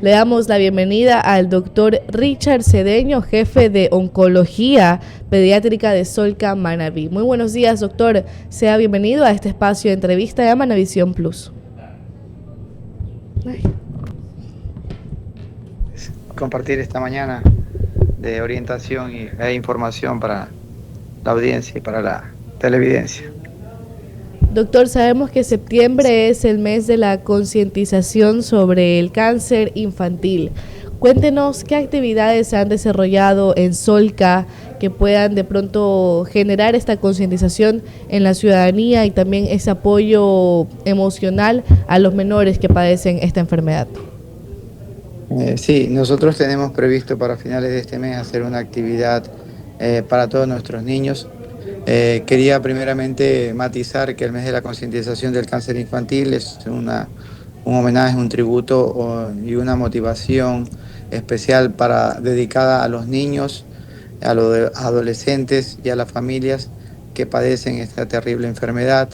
Le damos la bienvenida al doctor Richard Cedeño, jefe de Oncología Pediátrica de Solca Manabí. Muy buenos días, doctor. Sea bienvenido a este espacio de entrevista de Manavisión Plus. Compartir esta mañana de orientación e información para la audiencia y para la televidencia. Doctor, sabemos que septiembre es el mes de la concientización sobre el cáncer infantil. Cuéntenos qué actividades se han desarrollado en Solca que puedan de pronto generar esta concientización en la ciudadanía y también ese apoyo emocional a los menores que padecen esta enfermedad. Sí, nosotros tenemos previsto para finales de este mes hacer una actividad para todos nuestros niños. Quería primeramente matizar que el mes de la concientización del cáncer infantil es un homenaje, un tributo y una motivación especial dedicada a los niños, a los adolescentes y a las familias que padecen esta terrible enfermedad.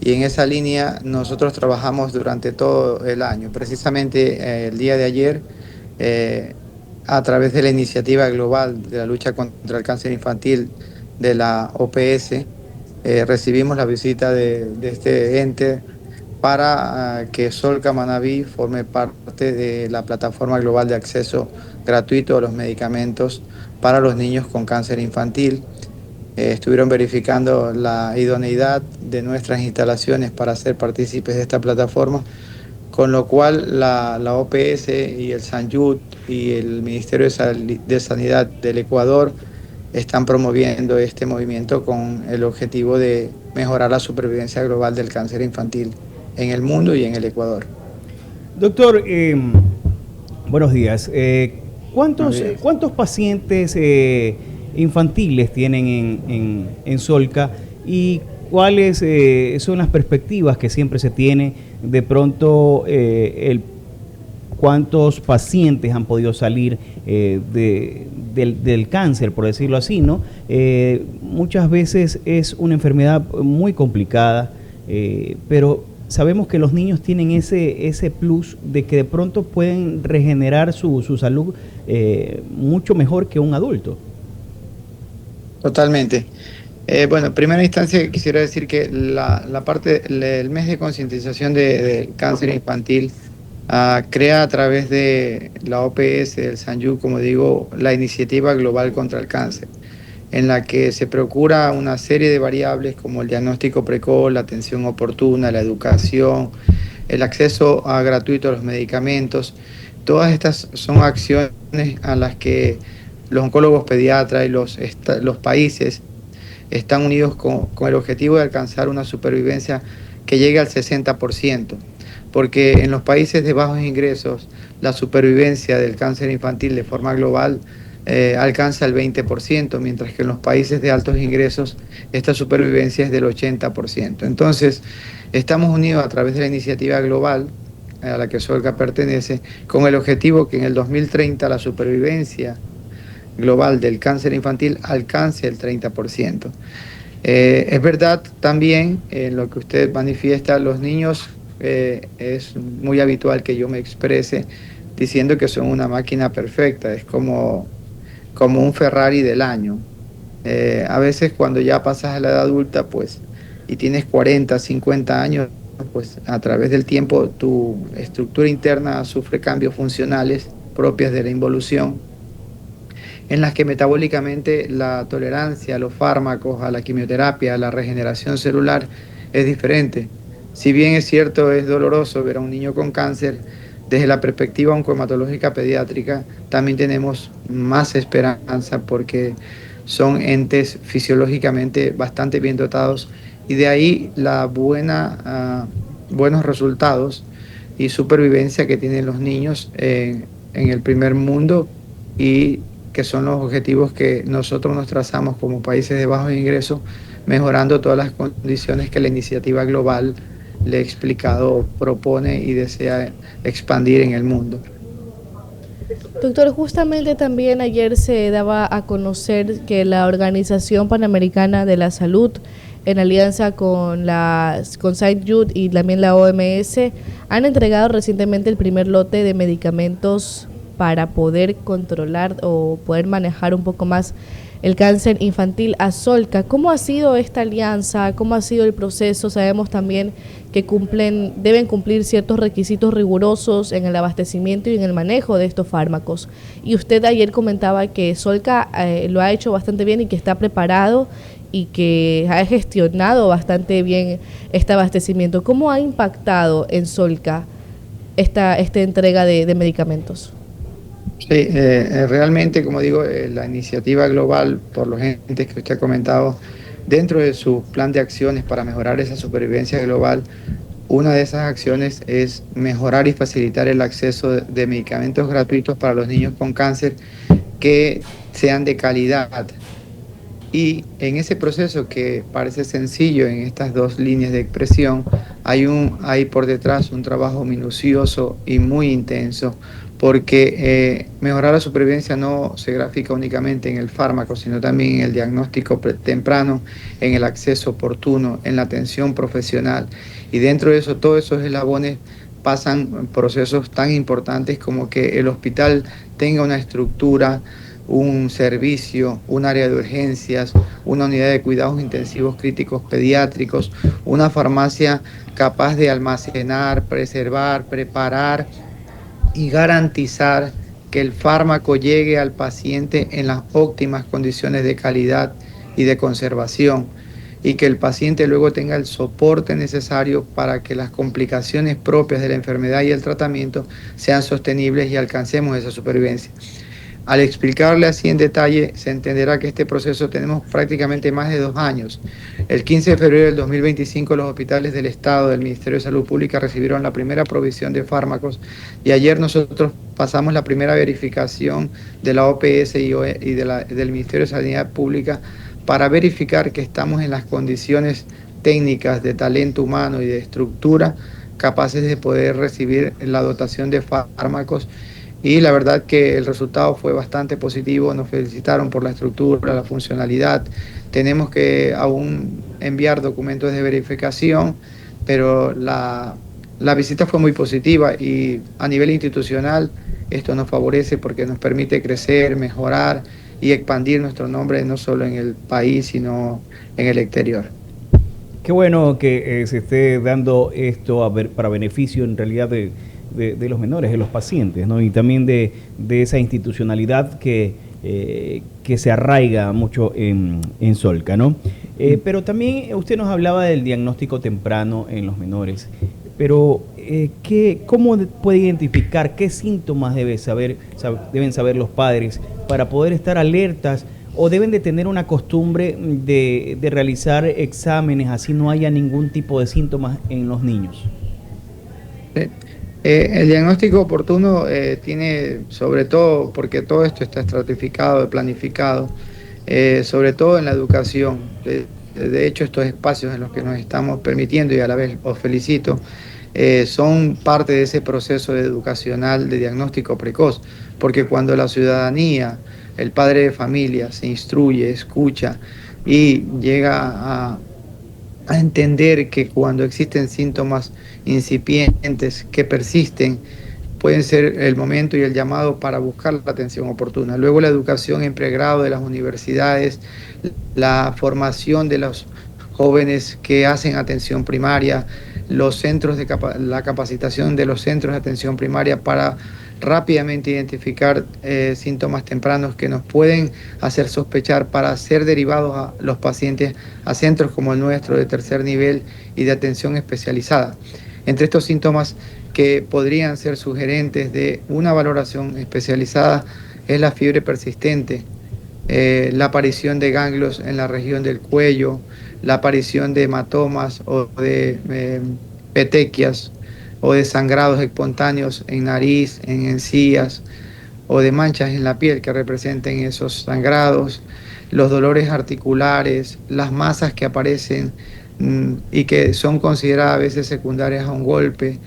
Y en esa línea nosotros trabajamos durante todo el año. Precisamente el día de ayer, a través de la iniciativa global de la lucha contra el cáncer infantil de la OPS, recibimos la visita de este ente para que Solca Manabí forme parte de la plataforma global de acceso gratuito a los medicamentos para los niños con cáncer infantil. Estuvieron verificando la idoneidad de nuestras instalaciones para ser partícipes de esta plataforma, con lo cual la OPS y el SANYUT y el Ministerio de Sanidad del Ecuador están promoviendo este movimiento con el objetivo de mejorar la supervivencia global del cáncer infantil en el mundo y en el Ecuador. Doctor, buenos días. ¿Cuántos pacientes infantiles tienen en Solca y cuáles son las perspectivas que siempre se tiene de pronto cuántos pacientes han podido salir del cáncer, por decirlo así, ¿no? Muchas veces es una enfermedad muy complicada, pero sabemos que los niños tienen ese plus de que de pronto pueden regenerar su salud mucho mejor que un adulto. Totalmente. Bueno, en primera instancia quisiera decir que el mes de concientización del cáncer infantil crea a través de la OPS, el SANYUT, como digo, la iniciativa global contra el cáncer, en la que se procura una serie de variables como el diagnóstico precoz, la atención oportuna, la educación, el acceso gratuito a los medicamentos. Todas estas son acciones a las que los oncólogos pediatras y los países están unidos con el objetivo de alcanzar una supervivencia que llegue al 60%, porque en los países de bajos ingresos la supervivencia del cáncer infantil de forma global alcanza el 20%, mientras que en los países de altos ingresos esta supervivencia es del 80%. Entonces, estamos unidos a través de la iniciativa global a la que Solca pertenece, con el objetivo que en el 2030 la supervivencia global del cáncer infantil alcance el 30%. Es verdad también lo que usted manifiesta, los niños, es muy habitual que yo me exprese diciendo que son una máquina perfecta, es como un Ferrari del año. A veces cuando ya pasas a la edad adulta, pues, y tienes 40, 50 años, pues a través del tiempo tu estructura interna sufre cambios funcionales propios de la involución, en las que metabólicamente la tolerancia a los fármacos, a la quimioterapia, a la regeneración celular es diferente. Si bien es cierto, es doloroso ver a un niño con cáncer, desde la perspectiva oncohematológica pediátrica también tenemos más esperanza porque son entes fisiológicamente bastante bien dotados y de ahí la buenos resultados y supervivencia que tienen los niños en el primer mundo, y que son los objetivos que nosotros nos trazamos como países de bajos ingresos, mejorando todas las condiciones que la iniciativa global, le he explicado, propone y desea expandir en el mundo. Doctor, justamente también ayer se daba a conocer que la Organización Panamericana de la Salud, en alianza con SANYUT y también la OMS, Han entregado recientemente el primer lote de medicamentos para poder controlar o poder manejar un poco más el cáncer infantil a Solca. ¿Cómo ha sido esta alianza? ¿Cómo ha sido el proceso? Sabemos también que deben cumplir ciertos requisitos rigurosos en el abastecimiento y en el manejo de estos fármacos. Y usted ayer comentaba que Solca lo ha hecho bastante bien y que está preparado y que ha gestionado bastante bien este abastecimiento. ¿Cómo ha impactado en Solca esta entrega de medicamentos? Sí, realmente, como digo, la iniciativa global, por los entes que usted ha comentado, dentro de su plan de acciones para mejorar esa supervivencia global, una de esas acciones es mejorar y facilitar el acceso de medicamentos gratuitos para los niños con cáncer que sean de calidad. Y en ese proceso, que parece sencillo en estas dos líneas de expresión, hay por detrás un trabajo minucioso y muy intenso, porque mejorar la supervivencia no se grafica únicamente en el fármaco, sino también en el diagnóstico temprano, en el acceso oportuno, en la atención profesional. Y dentro de eso, todos esos eslabones pasan procesos tan importantes como que el hospital tenga una estructura, un servicio, un área de urgencias, una unidad de cuidados intensivos críticos pediátricos, una farmacia capaz de almacenar, preservar, preparar y garantizar que el fármaco llegue al paciente en las óptimas condiciones de calidad y de conservación, y que el paciente luego tenga el soporte necesario para que las complicaciones propias de la enfermedad y el tratamiento sean sostenibles y alcancemos esa supervivencia. Al explicarle así en detalle, se entenderá que este proceso tenemos prácticamente más de 2 años. El 15 de febrero del 2025, los hospitales del Estado, del Ministerio de Salud Pública, recibieron la primera provisión de fármacos, y ayer nosotros pasamos la primera verificación de la OPS y del Ministerio de Sanidad Pública para verificar que estamos en las condiciones técnicas de talento humano y de estructura capaces de poder recibir la dotación de fármacos. Y la verdad que el resultado fue bastante positivo, nos felicitaron por la estructura, la funcionalidad. Tenemos que aún enviar documentos de verificación, pero la visita fue muy positiva, y a nivel institucional esto nos favorece porque nos permite crecer, mejorar y expandir nuestro nombre no solo en el país, sino en el exterior. Qué bueno que se esté dando esto para beneficio en realidad de los menores, de los pacientes, ¿no? Y también de esa institucionalidad que se arraiga mucho en Solca, ¿no? Pero también usted nos hablaba del diagnóstico temprano en los menores, pero ¿cómo puede identificar qué síntomas deben saber los padres para poder estar alertas, o deben de tener una costumbre de realizar exámenes así no haya ningún tipo de síntomas en los niños? El diagnóstico oportuno tiene, sobre todo, porque todo esto está estratificado, planificado, sobre todo en la educación. De hecho, estos espacios en los que nos estamos permitiendo, y a la vez os felicito, son parte de ese proceso educacional de diagnóstico precoz, porque cuando la ciudadanía, el padre de familia, se instruye, escucha y llega a entender que cuando existen síntomas incipientes que persisten, pueden ser el momento y el llamado para buscar la atención oportuna. Luego la educación en pregrado de las universidades, la formación de los jóvenes que hacen atención primaria, los centros la capacitación de los centros de atención primaria para rápidamente identificar síntomas tempranos que nos pueden hacer sospechar para ser derivados a los pacientes a centros como el nuestro de tercer nivel y de atención especializada. Entre estos síntomas que podrían ser sugerentes de una valoración especializada es la fiebre persistente, la aparición de ganglios en la región del cuello, la aparición de hematomas o de petequias, o de sangrados espontáneos en nariz, en encías, o de manchas en la piel que representen esos sangrados, los dolores articulares, las masas que aparecen y que son consideradas a veces secundarias a un golpe,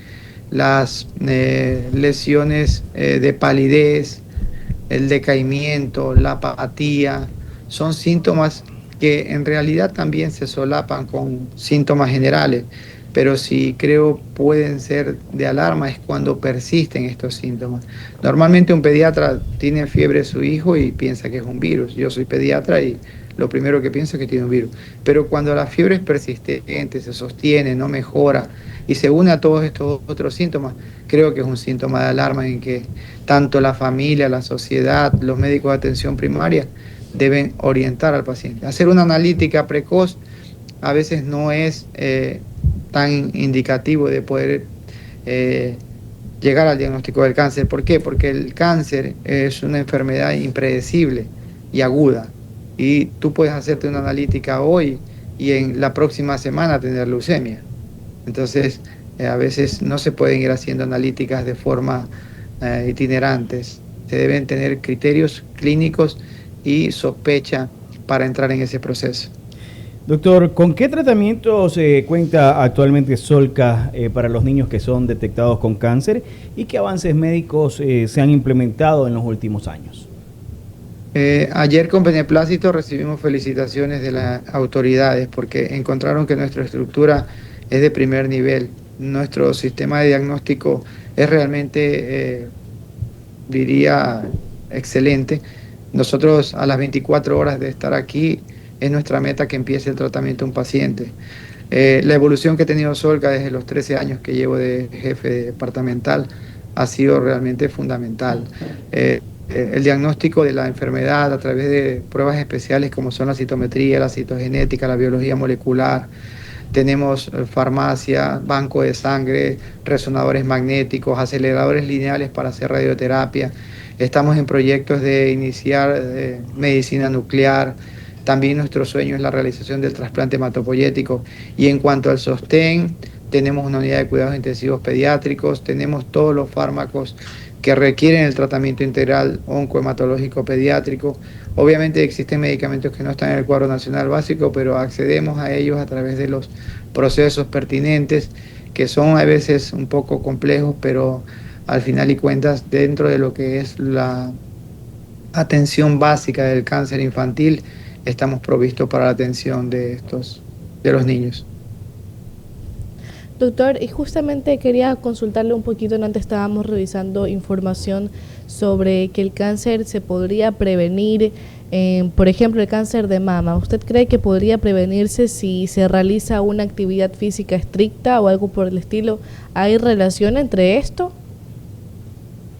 las lesiones de palidez, el decaimiento, la apatía, son síntomas que en realidad también se solapan con síntomas generales. pero sí creo pueden ser de alarma es cuando persisten estos síntomas. Normalmente un pediatra tiene fiebre de su hijo y piensa que es un virus. Yo soy pediatra y lo primero que pienso es que tiene un virus. Pero cuando la fiebre es persistente, se sostiene, no mejora y se une a todos estos otros síntomas, creo que es un síntoma de alarma en que tanto la familia, la sociedad, los médicos de atención primaria deben orientar al paciente. Hacer una analítica precoz a veces no es tan indicativo de poder llegar al diagnóstico del cáncer. ¿Por qué? Porque el cáncer es una enfermedad impredecible y aguda. Y tú puedes hacerte una analítica hoy y en la próxima semana tener leucemia. Entonces, a veces no se pueden ir haciendo analíticas de forma itinerantes. Se deben tener criterios clínicos y sospecha para entrar en ese proceso. Doctor, ¿con qué tratamientos cuenta actualmente Solca para los niños que son detectados con cáncer y qué avances médicos se han implementado en los últimos años? Ayer con beneplácito recibimos felicitaciones de las autoridades porque encontraron que nuestra estructura es de primer nivel. Nuestro sistema de diagnóstico es realmente, diría, excelente. Nosotros a las 24 horas de estar aquí es nuestra meta que empiece el tratamiento de un paciente. La evolución que ha tenido Solca desde los 13 años que llevo de jefe departamental ha sido realmente fundamental. El diagnóstico de la enfermedad a través de pruebas especiales como son la citometría, la citogenética, la biología molecular. Tenemos farmacia, banco de sangre, resonadores magnéticos, aceleradores lineales para hacer radioterapia. Estamos en proyectos de iniciar medicina nuclear. También nuestro sueño es la realización del trasplante hematopoyético. Y en cuanto al sostén, tenemos una unidad de cuidados intensivos pediátricos, tenemos todos los fármacos que requieren el tratamiento integral oncohematológico pediátrico. Obviamente existen medicamentos que no están en el cuadro nacional básico, pero accedemos a ellos a través de los procesos pertinentes, que son a veces un poco complejos, pero al final y cuentas, dentro de lo que es la atención básica del cáncer infantil, estamos provistos para la atención de los niños. Doctor, y justamente quería consultarle un poquito, antes estábamos revisando información sobre que el cáncer se podría prevenir, por ejemplo, el cáncer de mama. ¿Usted cree que podría prevenirse si se realiza una actividad física estricta o algo por el estilo? ¿Hay relación entre esto?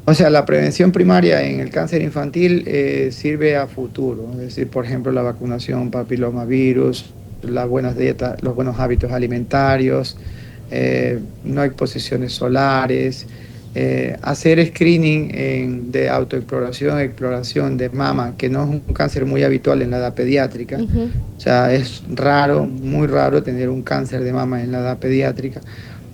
O sea, la prevención primaria en el cáncer infantil sirve a futuro, es decir, por ejemplo, la vacunación papilomavirus, las buenas dietas, los buenos hábitos alimentarios, no exposiciones solares, hacer screening de autoexploración, exploración de mama, que no es un cáncer muy habitual en la edad pediátrica. O sea, es raro, muy raro tener un cáncer de mama en la edad pediátrica.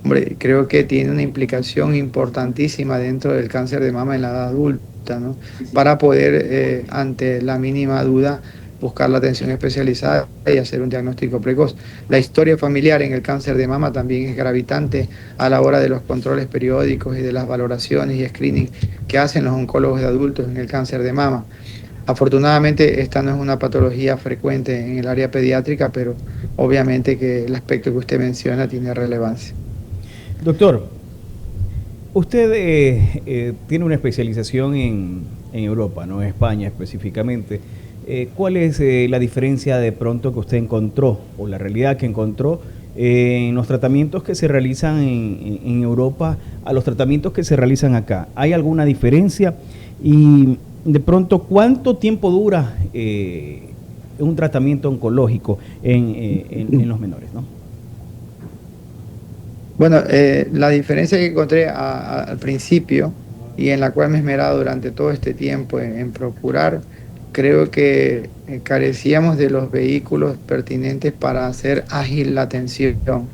Hombre, creo que tiene una implicación importantísima dentro del cáncer de mama en la edad adulta, ¿no? Para poder, ante la mínima duda, buscar la atención especializada y hacer un diagnóstico precoz. La historia familiar en el cáncer de mama también es gravitante a la hora de los controles periódicos y de las valoraciones y screening que hacen los oncólogos de adultos en el cáncer de mama. Afortunadamente esta no es una patología frecuente en el área pediátrica, pero obviamente que el aspecto que usted menciona tiene relevancia. Doctor, usted tiene una especialización en Europa, ¿no? En España específicamente. ¿Cuál es la diferencia de pronto que usted encontró o la realidad que encontró en los tratamientos que se realizan en Europa a los tratamientos que se realizan acá? ¿Hay alguna diferencia? Y de pronto, ¿cuánto tiempo dura un tratamiento oncológico en los menores, ¿no? Bueno, la diferencia que encontré al principio y en la cual me he esmerado durante todo este tiempo en procurar, creo que carecíamos de los vehículos pertinentes para hacer ágil la atención.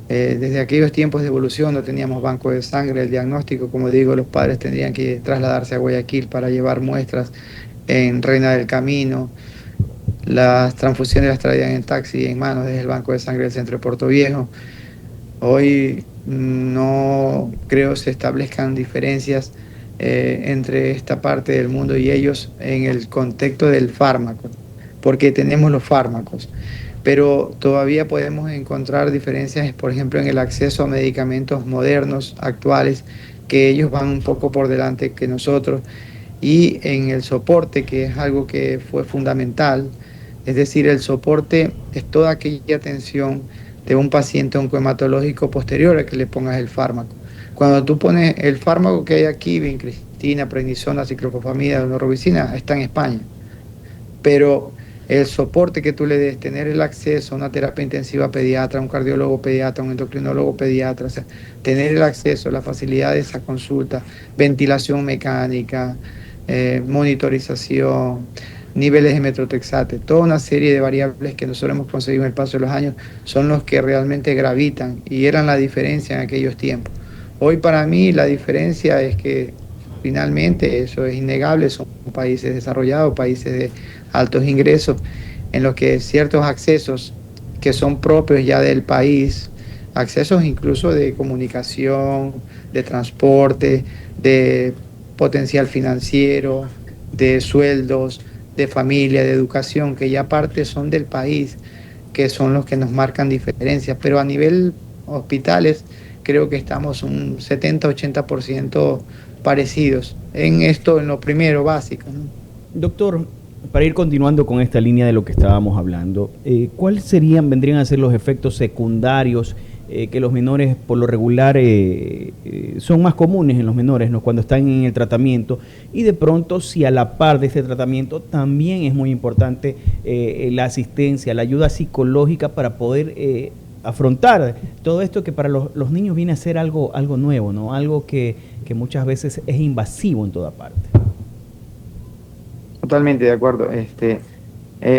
Desde aquellos tiempos de evolución no teníamos banco de sangre, el diagnóstico, como digo, los padres tendrían que trasladarse a Guayaquil para llevar muestras en Reina del Camino. Las transfusiones las traían en taxi en manos desde el banco de sangre del centro de Puerto Viejo. Hoy no creo se establezcan diferencias entre esta parte del mundo y ellos en el contexto del fármaco, porque tenemos los fármacos. pero todavía podemos encontrar diferencias, por ejemplo, en el acceso a medicamentos modernos, actuales, que ellos van un poco por delante que nosotros, y en el soporte, que es algo que fue fundamental. Es decir, el soporte es toda aquella atención de un paciente oncohematológico posterior a que le pongas el fármaco. Cuando tú pones el fármaco que hay aquí, vincristina, prednisona, ciclofosfamida, donorubicina, está en España, pero el soporte que tú le des, tener el acceso a una terapia intensiva pediatra, un cardiólogo pediatra, un endocrinólogo pediatra, o sea, tener el acceso, la facilidad de esa consulta, ventilación mecánica, monitorización, niveles de metrotexate, toda una serie de variables que nosotros hemos conseguido en el paso de los años son los que realmente gravitan y eran la diferencia en aquellos tiempos. Hoy para mí la diferencia es que finalmente, eso es innegable, son países desarrollados, países de altos ingresos, en los que ciertos accesos que son propios ya del país, accesos incluso de comunicación, de transporte, de potencial financiero, de sueldos, de familia, de educación, que ya parte son del país, que son los que nos marcan diferencias. Pero a nivel hospitales, creo que estamos un 70-80% parecidos en esto, en lo primero básico, ¿no? Doctor, para ir continuando con esta línea de lo que estábamos hablando, ¿cuáles vendrían a ser los efectos secundarios que los menores por lo regular son más comunes en los menores, ¿no?, cuando están en el tratamiento? Y de pronto, si a la par de este tratamiento también es muy importante la asistencia, la ayuda psicológica para poder afrontar todo esto que para los niños viene a ser algo nuevo, ¿no? Algo que muchas veces es invasivo en toda parte. Totalmente de acuerdo.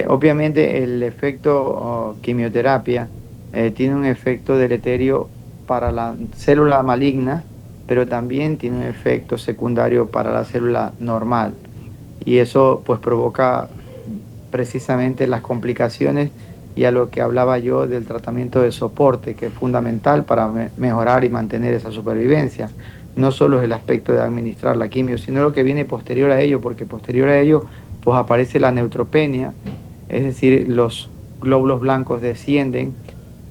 Obviamente el efecto quimioterapia tiene un efecto deleterio para la célula maligna, pero también tiene un efecto secundario para la célula normal. Y eso pues provoca precisamente las complicaciones y a lo que hablaba yo del tratamiento de soporte, que es fundamental para mejorar y mantener esa supervivencia. No solo es el aspecto de administrar la quimio, sino lo que viene posterior a ello, porque posterior a ello pues aparece la neutropenia, es decir, los glóbulos blancos descienden,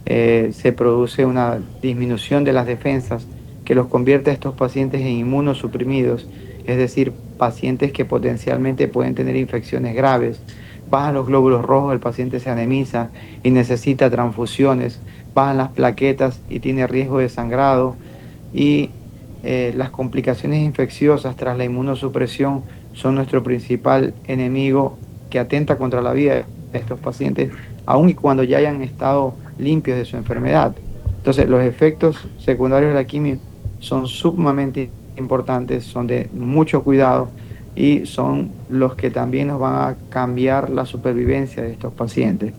se produce una disminución de las defensas que los convierte a estos pacientes en inmunosuprimidos, es decir, pacientes que potencialmente pueden tener infecciones graves. Bajan los glóbulos rojos, el paciente se anemiza y necesita transfusiones, bajan las plaquetas y tiene riesgo de sangrado, y las complicaciones infecciosas tras la inmunosupresión son nuestro principal enemigo que atenta contra la vida de estos pacientes, aun y cuando ya hayan estado limpios de su enfermedad. Entonces, los efectos secundarios de la quimio son sumamente importantes, son de mucho cuidado y son los que también nos van a cambiar la supervivencia de estos pacientes.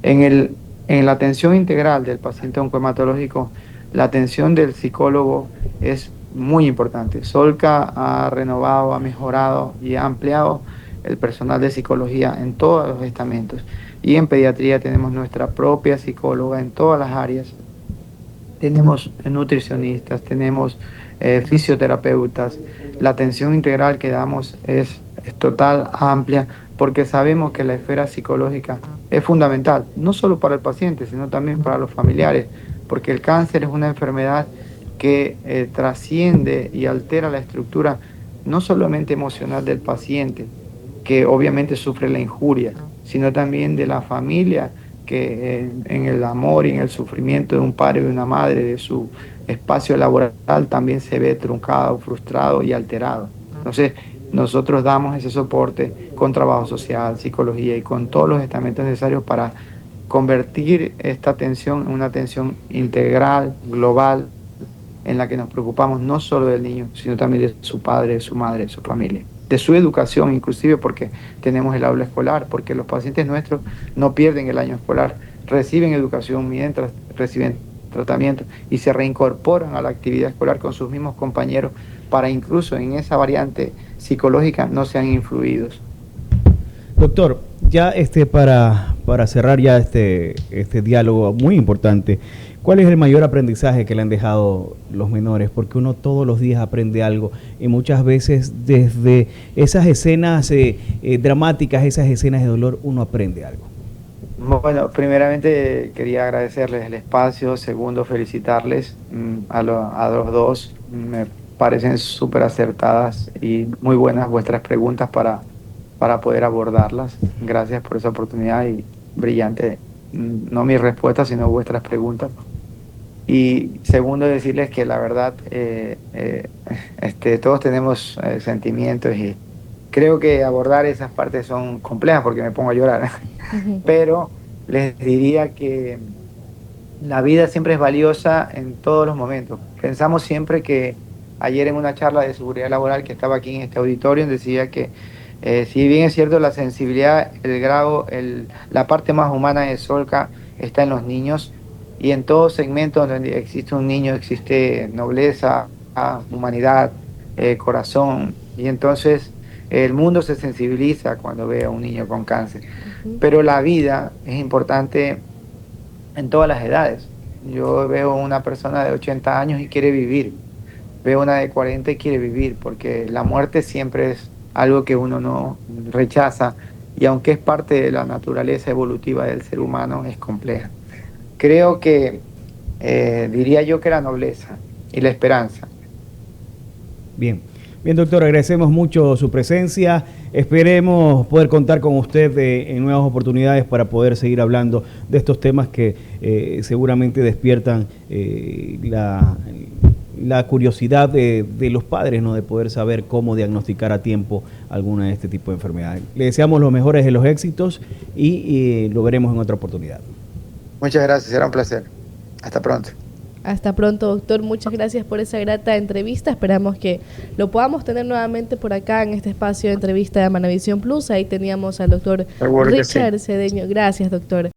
En la atención integral del paciente oncohematológico, la atención del psicólogo es muy importante. Solca ha renovado, ha mejorado y ha ampliado el personal de psicología en todos los estamentos. Y en pediatría tenemos nuestra propia psicóloga en todas las áreas. Tenemos nutricionistas, tenemos fisioterapeutas. La atención integral que damos es total, amplia, porque sabemos que la esfera psicológica es fundamental, no solo para el paciente, sino también para los familiares, porque el cáncer es una enfermedad que trasciende y altera la estructura no solamente emocional del paciente, que obviamente sufre la injuria, sino también de la familia, que en el amor y en el sufrimiento de un padre y de una madre, de su espacio laboral, también se ve truncado, frustrado y alterado. Entonces, nosotros damos ese soporte con trabajo social, psicología y con todos los estamentos necesarios para convertir esta atención en una atención integral, global, en la que nos preocupamos no solo del niño, sino también de su padre, de su madre, de su familia, de su educación inclusive, porque tenemos el aula escolar, porque los pacientes nuestros no pierden el año escolar, reciben educación mientras reciben tratamiento y se reincorporan a la actividad escolar con sus mismos compañeros para incluso en esa variante psicológica no sean influidos. Doctor, ya para cerrar ya este diálogo muy importante, ¿cuál es el mayor aprendizaje que le han dejado los menores? Porque uno todos los días aprende algo y muchas veces desde esas escenas dramáticas, esas escenas de dolor, uno aprende algo. Bueno, primeramente quería agradecerles el espacio, segundo felicitarles a los dos, me parecen súper acertadas y muy buenas vuestras preguntas para poder abordarlas. Gracias por esa oportunidad y brillante, no mi respuesta, sino vuestras preguntas. Y segundo, decirles que la verdad, todos tenemos sentimientos y creo que abordar esas partes son complejas porque me pongo a llorar. Ujú. Pero les diría que la vida siempre es valiosa en todos los momentos. Pensamos siempre que ayer en una charla de seguridad laboral que estaba aquí en este auditorio decía que si bien es cierto la sensibilidad, el grado, la parte más humana de Solca está en los niños y en todo segmento donde existe un niño existe nobleza, humanidad, corazón y entonces el mundo se sensibiliza cuando ve a un niño con cáncer. Ujú. Pero la vida es importante en todas las edades. Yo veo una persona de 80 años y quiere vivir. Veo una de 40 y quiere vivir, porque la muerte siempre es algo que uno no rechaza y aunque es parte de la naturaleza evolutiva del ser humano, es compleja. Creo que diría yo que la nobleza y la esperanza. Bien, bien doctor, agradecemos mucho su presencia. Esperemos poder contar con usted en nuevas oportunidades para poder seguir hablando de estos temas que seguramente despiertan la curiosidad de los padres, ¿no? De poder saber cómo diagnosticar a tiempo alguna de este tipo de enfermedades. Le deseamos los mejores de los éxitos y lo veremos en otra oportunidad. Muchas gracias, será un placer. Hasta pronto. Hasta pronto, doctor. Muchas gracias por esa grata entrevista. Esperamos que lo podamos tener nuevamente por acá en este espacio de entrevista de Manavisión Plus. Ahí teníamos al doctor Seguro que sí. Richard Cedeño. Gracias, doctor.